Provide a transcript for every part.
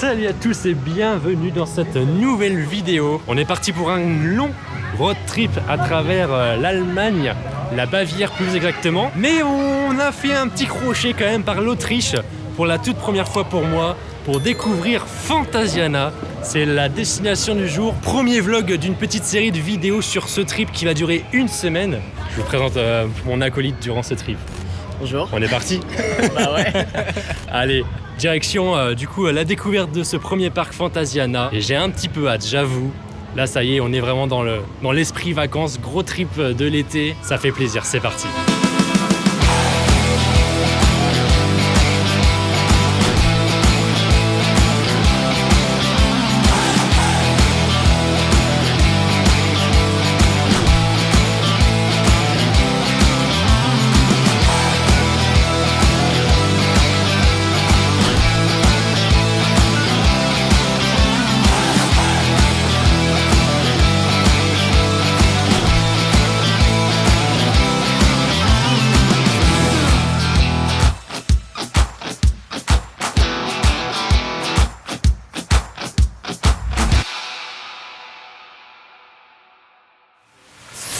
Salut à tous et bienvenue dans cette nouvelle vidéo. On est parti pour un long road trip à travers l'Allemagne, la Bavière plus exactement. Mais on a fait un petit crochet quand même par l'Autriche pour la toute première fois pour moi, pour découvrir Fantasiana. C'est la destination du jour. Premier vlog d'une petite série de vidéos sur ce trip qui va durer une semaine. Je vous présente mon acolyte durant ce trip. Bonjour. On est parti. Bah ouais. Allez, direction du coup la découverte de ce premier parc Fantasiana. Et j'ai un petit peu hâte, j'avoue. Là ça y est, on est vraiment dans l'esprit vacances, gros trip de l'été. Ça fait plaisir, c'est parti.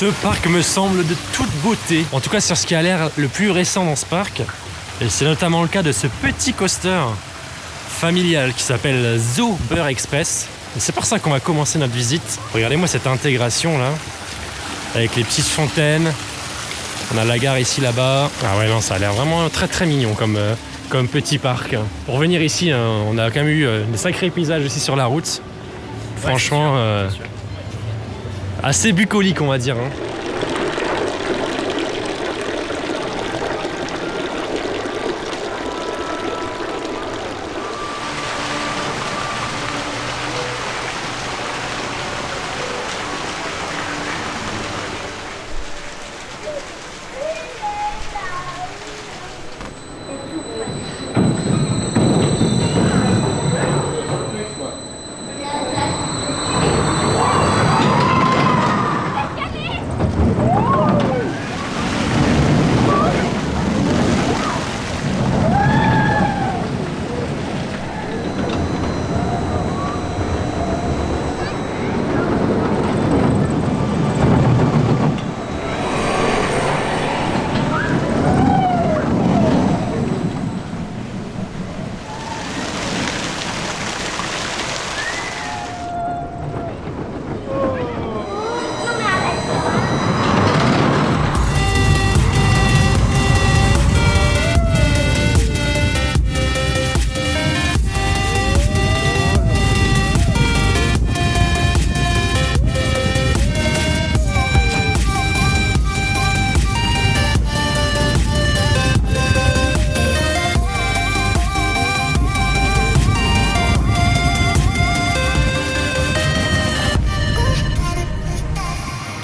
Ce parc me semble de toute beauté, en tout cas sur ce qui a l'air le plus récent dans ce parc. Et c'est notamment le cas de ce petit coaster familial qui s'appelle Zauber Express. Et c'est pour ça qu'on va commencer notre visite. Regardez-moi cette intégration là, avec les petites fontaines. On a la gare ici là-bas. Ah ouais non, ça a l'air vraiment très très mignon comme petit parc. Pour venir ici, on a quand même eu de sacrés paysages aussi sur la route. Franchement... c'est sûr. Assez bucolique on va dire.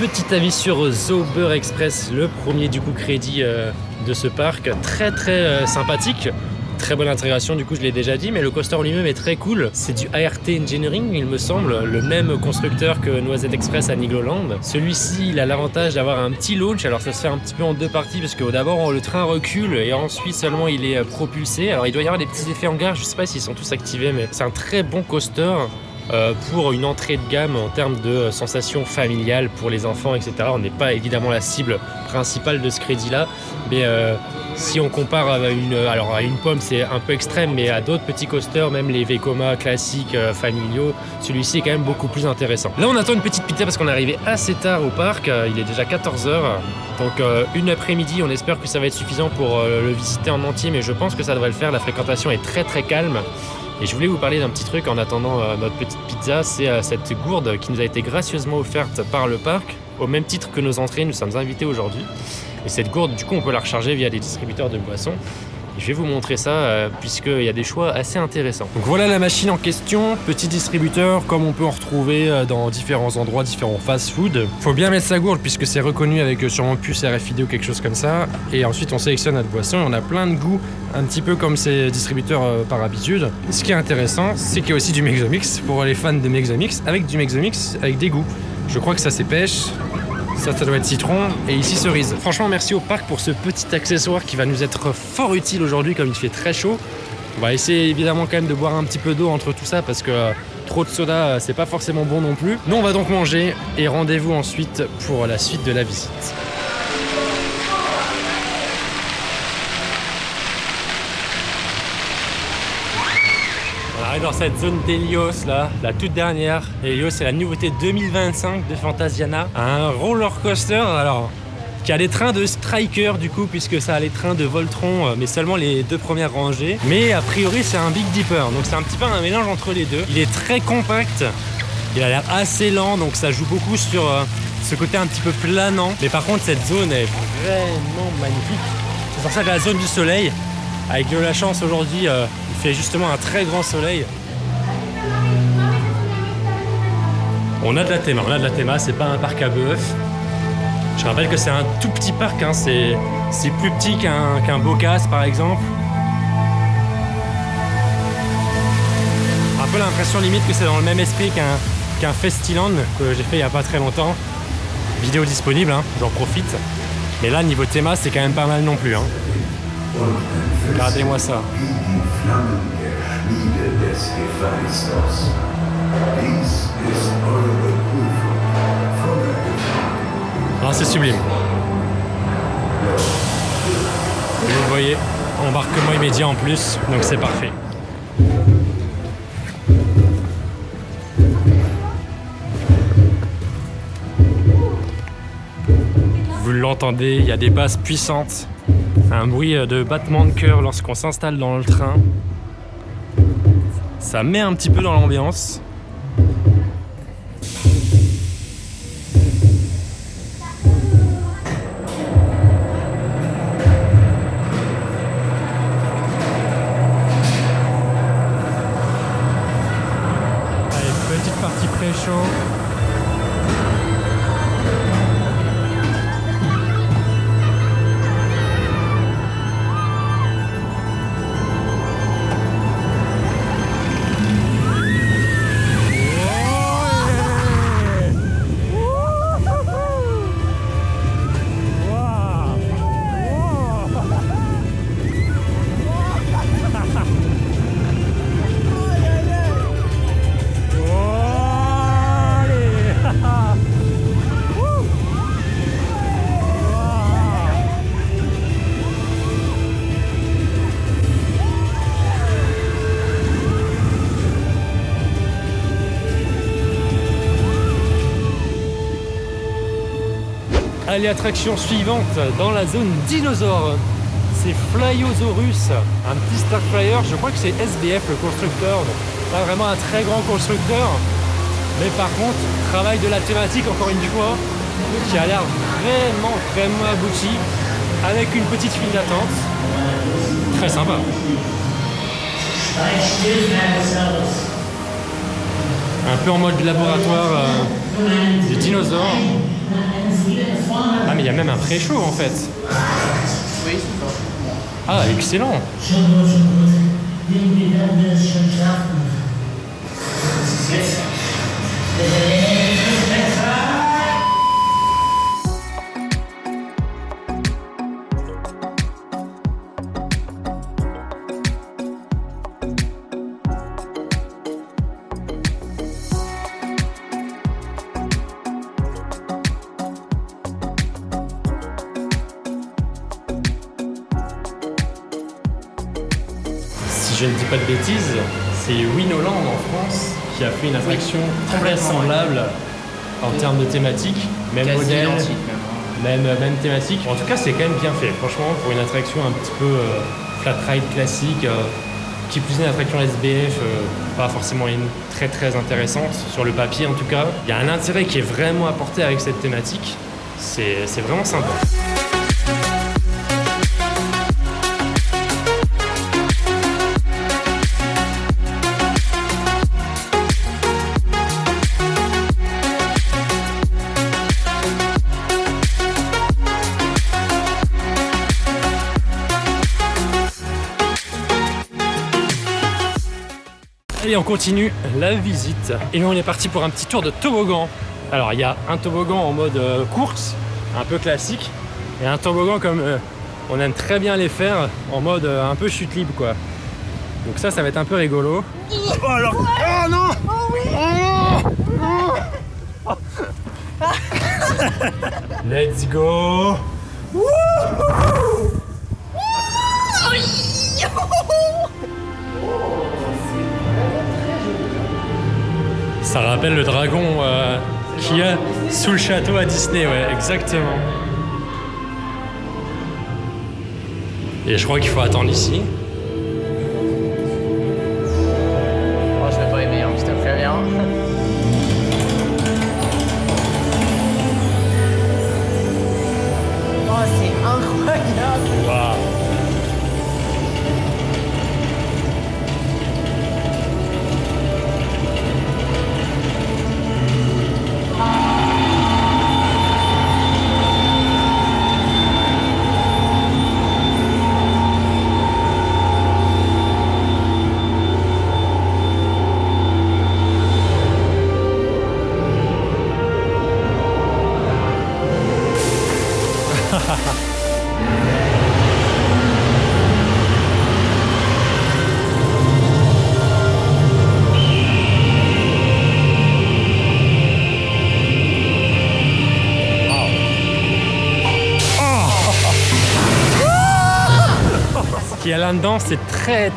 Petit avis sur Zauber Express, le premier du coup crédit de ce parc, très très sympathique, très bonne intégration du coup je l'ai déjà dit, mais le coaster lui-même est très cool. C'est du ART Engineering il me semble, le même constructeur que Noisette Express à Nigloland. Celui-ci il a l'avantage d'avoir un petit launch, alors ça se fait un petit peu en deux parties parce que d'abord le train recule et ensuite seulement il est propulsé. Alors il doit y avoir des petits effets en gare, je sais pas s'ils sont tous activés, mais c'est un très bon coaster. Pour une entrée de gamme en termes de sensations familiales pour les enfants, etc. On n'est pas évidemment la cible principale de ce crédit-là, mais si on compare à une pomme, c'est un peu extrême, mais à d'autres petits coasters, même les Vekoma classiques familiaux, celui-ci est quand même beaucoup plus intéressant. Là, on attend une petite pizza parce qu'on est arrivé assez tard au parc. Il est déjà 14h, donc une après-midi. On espère que ça va être suffisant pour le visiter en entier, mais je pense que ça devrait le faire. La fréquentation est très très calme. Et je voulais vous parler d'un petit truc en attendant notre petite pizza, c'est cette gourde qui nous a été gracieusement offerte par le parc. Au même titre que nos entrées, nous sommes invités aujourd'hui. Et cette gourde, du coup, on peut la recharger via des distributeurs de boissons. Je vais vous montrer ça puisqu'il y a des choix assez intéressants. Donc voilà la machine en question, petit distributeur comme on peut en retrouver dans différents endroits, différents fast-food. Faut bien mettre sa gourde puisque c'est reconnu avec sûrement puce RFID ou quelque chose comme ça. Et ensuite on sélectionne notre boisson et on a plein de goûts, un petit peu comme ces distributeurs par habitude. Ce qui est intéressant, c'est qu'il y a aussi du Mexomix pour les fans de Mexomix, avec du Mexomix avec des goûts. Je crois que ça c'est pêche. Ça doit être citron et ici cerise. Franchement merci au parc pour ce petit accessoire qui va nous être fort utile aujourd'hui comme il fait très chaud. On va essayer évidemment quand même de boire un petit peu d'eau entre tout ça parce que trop de soda c'est pas forcément bon non plus. Nous on va donc manger et rendez-vous ensuite pour la suite de la visite. On arrive dans cette zone d'Helios là, la toute dernière. Helios c'est la nouveauté 2025 de Phantasiana. Un roller coaster alors qui a les trains de Striker du coup, puisque ça a les trains de Voltron, mais seulement les 2 premières rangées. Mais a priori c'est un Big Dipper, donc c'est un petit peu un mélange entre les deux. Il est très compact, il a l'air assez lent, donc ça joue beaucoup sur ce côté un petit peu planant. Mais par contre cette zone est vraiment magnifique. C'est pour ça que la zone du soleil, avec de la chance aujourd'hui, il fait justement un très grand soleil. On a de la théma, c'est pas un parc à bœuf. Je rappelle que c'est un tout petit parc, hein. C'est plus petit qu'un Bocas par exemple. Un peu l'impression limite que c'est dans le même esprit qu'un Festiland que j'ai fait il n'y a pas très longtemps. Vidéo disponible, hein, j'en profite. Mais là, niveau théma, c'est quand même pas mal non plus. Hein. Regardez-moi ça. Ah, c'est sublime. Et vous voyez, embarquement immédiat en plus, donc c'est parfait. Vous l'entendez, il y a des basses puissantes, un bruit de battement de cœur lorsqu'on s'installe dans le train. Ça met un petit peu dans l'ambiance. Partie pré-chaud. Allez, attraction suivante dans la zone dinosaure. C'est Flyosaurus, un petit Starflyer. Je crois que c'est SBF le constructeur. Donc, pas vraiment un très grand constructeur. Mais par contre, travail de la thématique encore une fois, qui a l'air vraiment abouti. Avec une petite file d'attente. Très sympa. Un peu en mode laboratoire des dinosaures. Ah mais il y a même un pré-show en fait. Oui, c'est ça. Ah excellent. Si je ne dis pas de bêtises, c'est Winoland en France qui a fait une attraction très semblable en termes de thématique, même Quasi modèle, identique, même thématique. En tout cas, c'est quand même bien fait. Franchement, pour une attraction un petit peu flat ride classique, qui plus est une attraction SBF, pas forcément très intéressante sur le papier en tout cas. Il y a un intérêt qui est vraiment apporté avec cette thématique. C'est vraiment sympa. Allez, on continue la visite. Et là, on est parti pour un petit tour de toboggan. Alors, il y a un toboggan en mode course, un peu classique, et un toboggan comme on aime très bien les faire, en mode un peu chute libre, quoi. Donc ça va être un peu rigolo. Oh alors. Oh non. Oh oui. Oh non. Let's go. Ça rappelle le dragon qu'il y a sous le château à Disney, ouais, exactement. Et je crois qu'il faut attendre ici. Oh, je vais pas aimer, hein, je te préviens. Oh, c'est incroyable. Waouh. Ce qu'il y a là-dedans, c'est très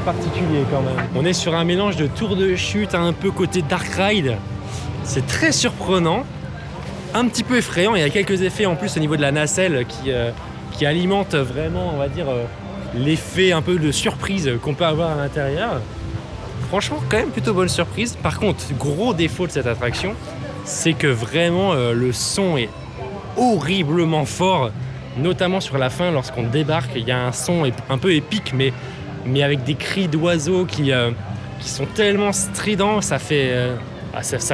particulier quand même. On est sur un mélange de tour de chute, un peu côté dark ride. C'est très surprenant, un petit peu effrayant. Il y a quelques effets en plus au niveau de la nacelle qui alimentent vraiment, on va dire, l'effet un peu de surprise qu'on peut avoir à l'intérieur. Franchement, quand même plutôt bonne surprise. Par contre, gros défaut de cette attraction, c'est que vraiment le son est horriblement fort. Notamment sur la fin, lorsqu'on débarque, il y a un son un peu épique, mais avec des cris d'oiseaux qui sont tellement stridents, ça fait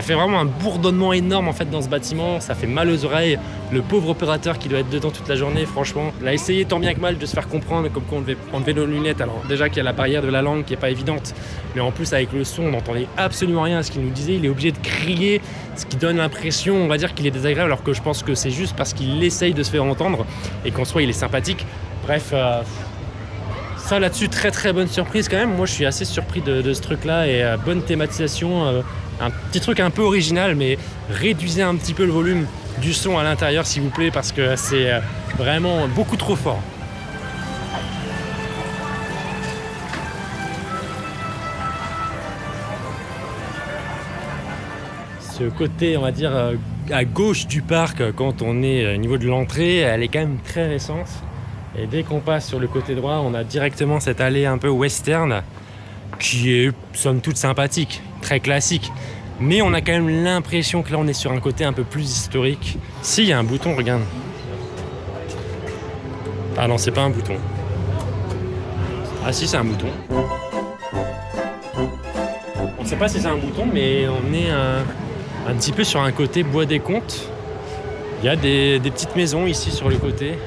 vraiment un bourdonnement énorme en fait dans ce bâtiment, ça fait mal aux oreilles. Le pauvre opérateur qui doit être dedans toute la journée, franchement, il a essayé tant bien que mal de se faire comprendre, comme quoi on devait enlever nos lunettes. Alors déjà qu'il y a la barrière de la langue qui est pas évidente, mais en plus avec le son, on n'entendait absolument rien à ce qu'il nous disait. Il est obligé de crier, ce qui donne l'impression, on va dire, qu'il est désagréable, alors que je pense que c'est juste parce qu'il essaye de se faire entendre et qu'en soi il est sympathique. Bref, ça là-dessus, très bonne surprise quand même. Moi je suis assez surpris de ce truc-là, et bonne thématisation. Un petit truc un peu original, mais réduisez un petit peu le volume du son à l'intérieur s'il vous plaît, parce que c'est vraiment beaucoup trop fort. Ce côté, on va dire, à gauche du parc, quand on est au niveau de l'entrée, elle est quand même très récente. Et dès qu'on passe sur le côté droit, on a directement cette allée un peu western qui est, somme toute, sympathique, très classique. Mais on a quand même l'impression que là, on est sur un côté un peu plus historique. Si, il y a un bouton, regarde. Ah non, c'est pas un bouton. Ah si, c'est un bouton. On ne sait pas si c'est un bouton, mais on est un petit peu sur un côté bois des contes. Il y a des petites maisons ici sur le côté.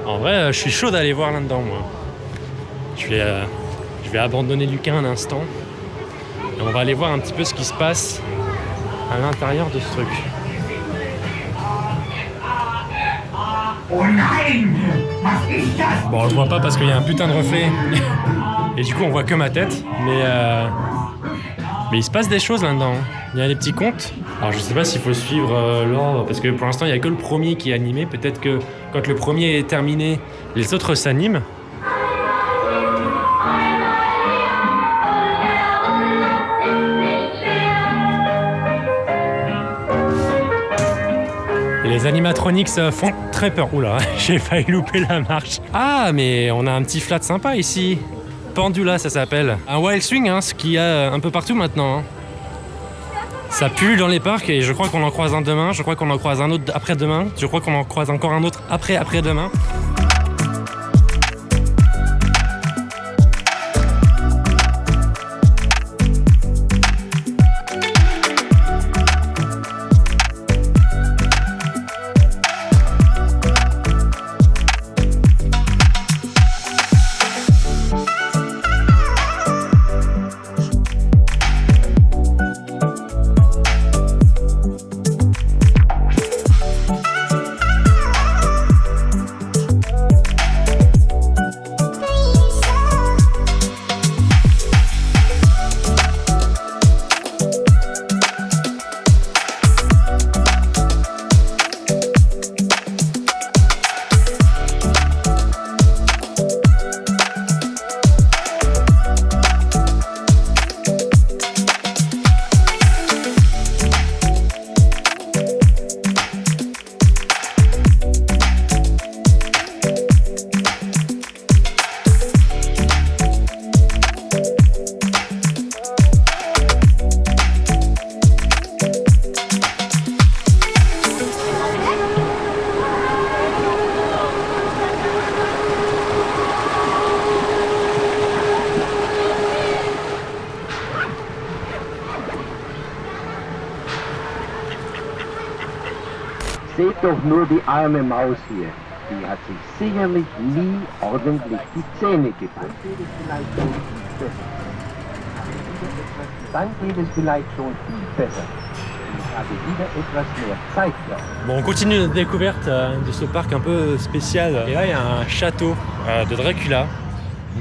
En vrai, je suis chaud d'aller voir là-dedans, moi. Je vais abandonner Lucas un instant. Et on va aller voir un petit peu ce qui se passe à l'intérieur de ce truc. Bon, on le voit pas parce qu'il y a un putain de reflet. Et du coup, on voit que ma tête. Mais il se passe des choses là-dedans. Il y a des petits contes. Alors, je sais pas s'il faut suivre l'ordre, parce que pour l'instant, il y a que le premier qui est animé. Peut-être que quand le premier est terminé, les autres s'animent. Les animatronics font très peur. Oula, j'ai failli louper la marche. Ah, mais on a un petit flat sympa ici. Pendula, ça s'appelle. Un wild swing, hein, ce qu'il y a un peu partout maintenant. Hein. Ça pue dans les parcs et je crois qu'on en croise un demain. Je crois qu'on en croise un autre après-demain. Je crois qu'on en croise encore un autre après-demain. doch nur die arme Maus hier. Die hat sich sicherlich nie ordentlich die Zähne geputzt. Dann geht es vielleicht schon viel besser. Ich habe wieder etwas mehr Zeit gehabt. Bon, on continue notre découverte de ce parc un peu spécial. Et là, il y a un château de Dracula.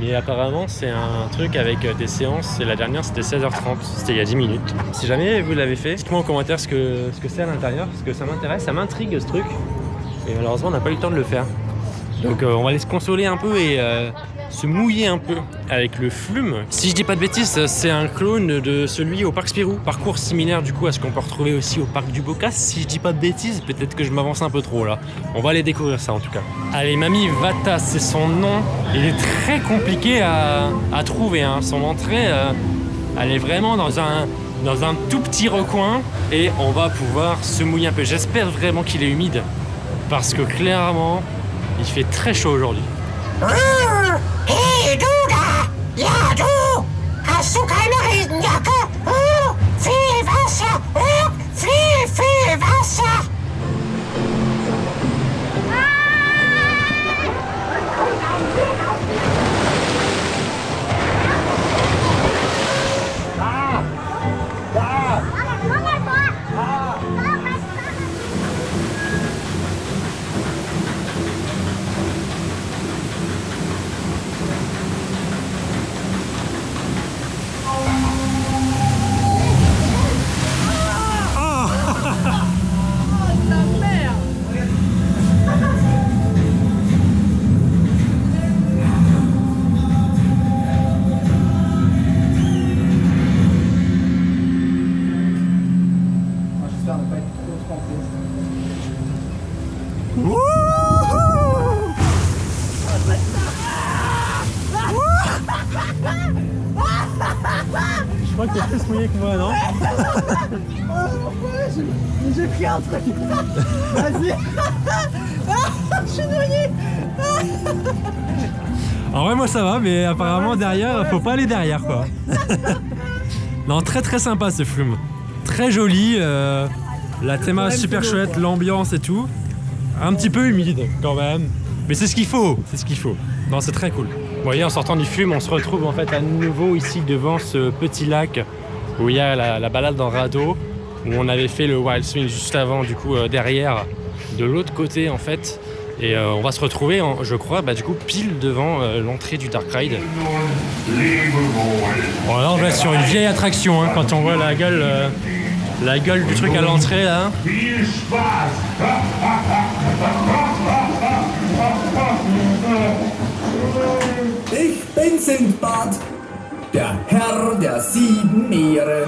Mais apparemment, c'est un truc avec des séances. Et la dernière, c'était 16h30. C'était il y a 10 minutes. Si jamais vous l'avez fait, dites-moi en commentaire ce que c'est à l'intérieur. Parce que ça m'intéresse, ça m'intrigue ce truc. Et malheureusement, on n'a pas eu le temps de le faire. Donc on va aller se consoler un peu et se mouiller un peu avec le Flume. Si je dis pas de bêtises, c'est un clone de celui au parc Spirou. Parcours similaire du coup à ce qu'on peut retrouver aussi au parc du Bocas. Si je dis pas de bêtises, peut-être que je m'avance un peu trop là. On va aller découvrir ça en tout cas. Allez, Mamie Vata, c'est son nom. Il est très compliqué à trouver. Hein. Son entrée, elle est vraiment dans un tout petit recoin et on va pouvoir se mouiller un peu. J'espère vraiment qu'il est humide parce que clairement, il fait très chaud aujourd'hui. Hey, du da! Ja, du! Hast du keine Regenjacke? Oh, viel Wasser! Oh, viel Wasser! Je crois que t'es plus mouillé que moi, non? J'ai pris un truc. Vas-y. Je suis noyé. En vrai, moi ça va, mais apparemment derrière, faut pas aller derrière quoi. Non, très très sympa ce Flume. Très joli, la théma super chouette, l'ambiance et tout. Un petit peu humide quand même. Mais c'est ce qu'il faut, c'est ce qu'il faut. Non, c'est très cool. Vous voyez, en sortant du Flume, on se retrouve en fait à nouveau ici devant ce petit lac où il y a la balade en radeau, où on avait fait le Wild Swing juste avant, du coup derrière, de l'autre côté en fait. Et on va se retrouver, je crois, du coup pile devant l'entrée du Dark Ride. Bon, là on va sur une vieille attraction, hein, quand on voit la gueule du truc à l'entrée là. Ich bin Sindbad, der Herr der 7 Meere.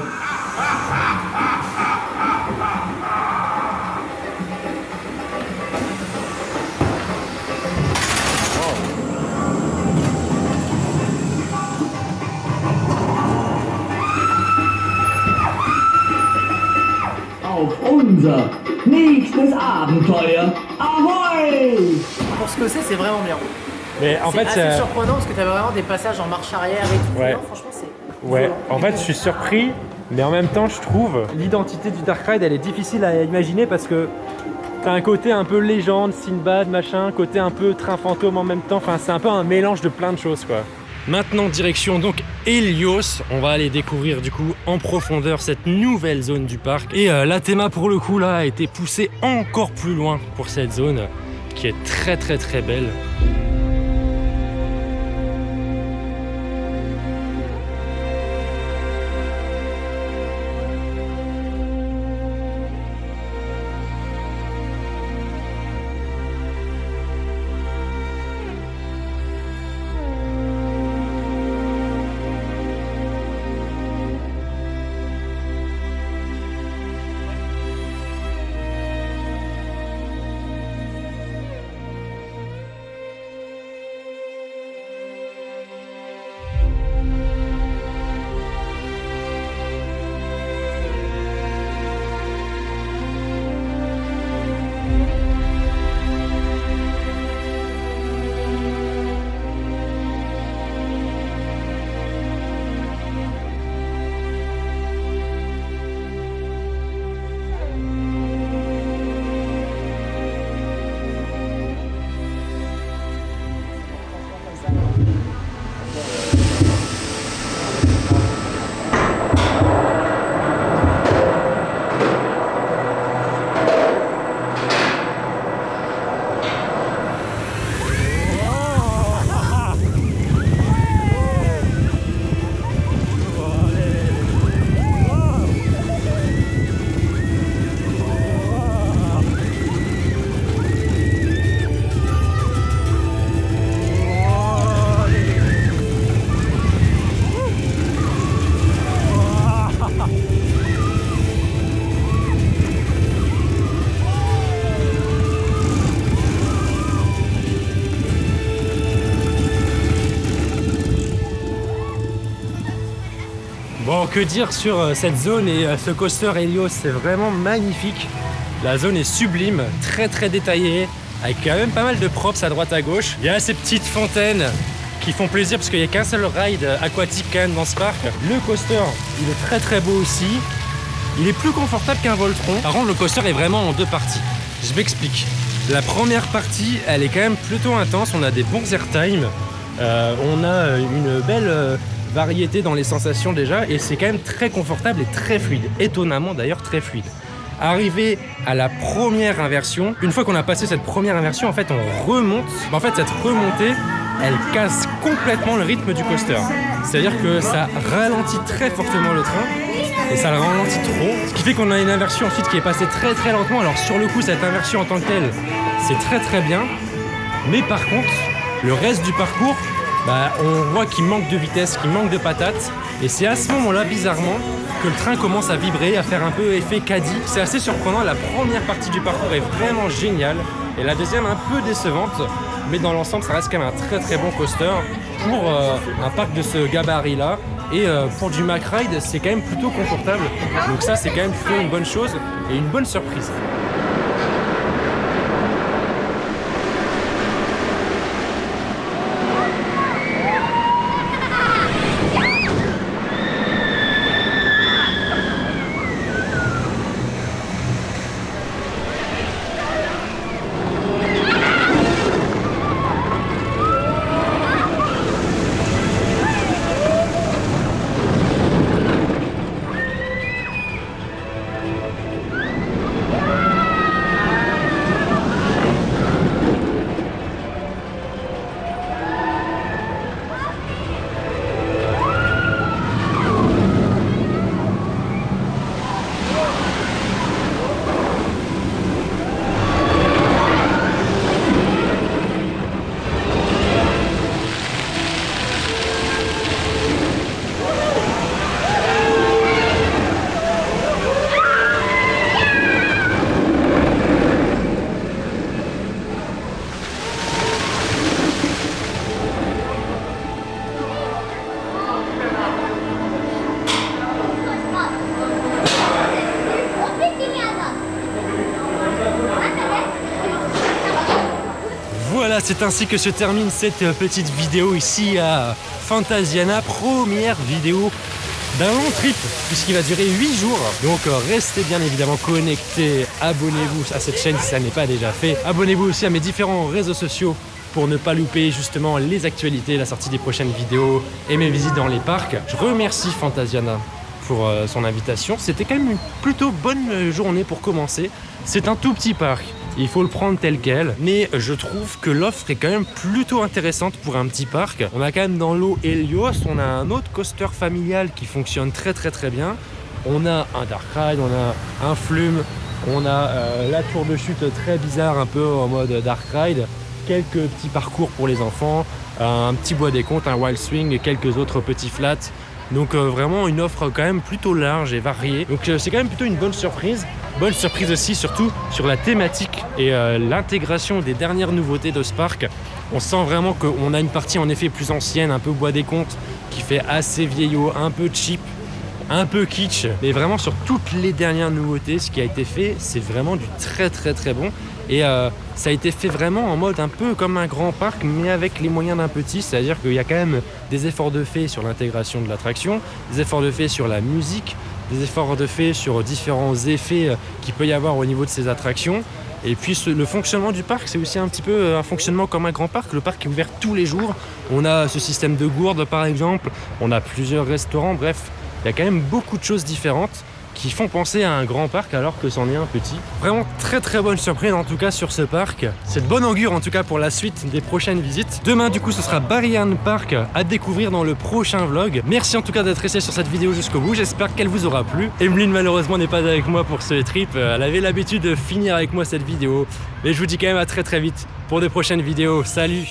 Auf unser nächstes Abenteuer. Ahoi! Pour ce que c'est vraiment bien. Mais en fait, assez surprenant parce que t'avais vraiment des passages en marche arrière et tout. Ouais. Non, franchement, c'est. ouais, en fait, je suis surpris, mais en même temps, je trouve l'identité du Dark Ride, elle est difficile à imaginer parce que t'as un côté un peu légende, Sinbad, machin, côté un peu train fantôme en même temps. Enfin, c'est un peu un mélange de plein de choses, quoi. Maintenant, direction donc Helios. On va aller découvrir du coup en profondeur cette nouvelle zone du parc. Et la théma pour le coup là a été poussée encore plus loin pour cette zone qui est très très très belle. Bon, que dire sur cette zone et ce coaster Helios, c'est vraiment magnifique. La zone est sublime, très très détaillée, avec quand même pas mal de props à droite à gauche. Il y a ces petites fontaines qui font plaisir parce qu'il n'y a qu'un seul ride aquatique quand même dans ce parc. Le coaster, il est très très beau aussi. Il est plus confortable qu'un Voltron. Par contre, le coaster est vraiment en deux parties. Je m'explique. La première partie, elle est quand même plutôt intense. On a des bons airtime. On a une belle variété dans les sensations déjà. Et c'est quand même très confortable et très fluide. Étonnamment d'ailleurs très fluide. Arrivé à la première inversion, une fois qu'on a passé cette première inversion, en fait, on remonte. En fait, cette remontée, elle casse complètement le rythme du coaster. C'est-à-dire que ça ralentit très fortement le train et ça le ralentit trop. Ce qui fait qu'on a une inversion ensuite qui est passée très très lentement. Alors sur le coup, cette inversion en tant que telle, c'est très très bien. Mais par contre, le reste du parcours, on voit qu'il manque de vitesse, qu'il manque de patates. Et c'est à ce moment-là, bizarrement, que le train commence à vibrer, à faire un peu effet caddie. C'est assez surprenant. La première partie du parcours est vraiment géniale. Et la deuxième un peu décevante. Mais dans l'ensemble, ça reste quand même un très très bon coaster pour un parc de ce gabarit-là. Et pour du Mack Ride, c'est quand même plutôt confortable. Donc ça, c'est quand même plutôt une bonne chose et une bonne surprise. Voilà, c'est ainsi que se termine cette petite vidéo ici à Phantasiana, première vidéo d'un long trip puisqu'il va durer 8 jours. Donc restez bien évidemment connectés, abonnez-vous à cette chaîne si ça n'est pas déjà fait. Abonnez-vous aussi à mes différents réseaux sociaux pour ne pas louper justement les actualités, la sortie des prochaines vidéos et mes visites dans les parcs. Je remercie Phantasiana pour son invitation. C'était quand même une plutôt bonne journée pour commencer. C'est un tout petit parc. Il faut le prendre tel quel, mais je trouve que l'offre est quand même plutôt intéressante pour un petit parc. On a quand même dans l'eau Helios, on a un autre coaster familial qui fonctionne très bien. On a un Dark Ride, on a un Flume, on a la tour de chute très bizarre, un peu en mode Dark Ride, quelques petits parcours pour les enfants, un petit bois des contes, un Wild Swing et quelques autres petits flats. Donc vraiment une offre quand même plutôt large et variée. Donc c'est quand même plutôt une bonne surprise. Bonne surprise aussi surtout sur la thématique et l'intégration des dernières nouveautés de ce parc. On sent vraiment qu'on a une partie en effet plus ancienne, un peu bois des contes, qui fait assez vieillot, un peu cheap, un peu kitsch. Mais vraiment sur toutes les dernières nouveautés, ce qui a été fait, c'est vraiment du très bon. Et ça a été fait vraiment en mode un peu comme un grand parc, mais avec les moyens d'un petit. C'est-à-dire qu'il y a quand même des efforts de fait sur l'intégration de l'attraction, des efforts de fait sur la musique, des efforts de fait sur différents effets qu'il peut y avoir au niveau de ces attractions. Et puis le fonctionnement du parc, c'est aussi un petit peu un fonctionnement comme un grand parc. Le parc est ouvert tous les jours. On a ce système de gourdes par exemple, on a plusieurs restaurants, bref, il y a quand même beaucoup de choses différentes qui font penser à un grand parc alors que c'en est un petit. Vraiment très bonne surprise en tout cas sur ce parc. C'est de bonne augure en tout cas pour la suite des prochaines visites. Demain du coup ce sera Barry-Ann Park à découvrir dans le prochain vlog. Merci en tout cas d'être resté sur cette vidéo jusqu'au bout, j'espère qu'elle vous aura plu. Emeline malheureusement n'est pas avec moi pour ce trip, elle avait l'habitude de finir avec moi cette vidéo. Mais je vous dis quand même à très vite pour de prochaines vidéos. Salut!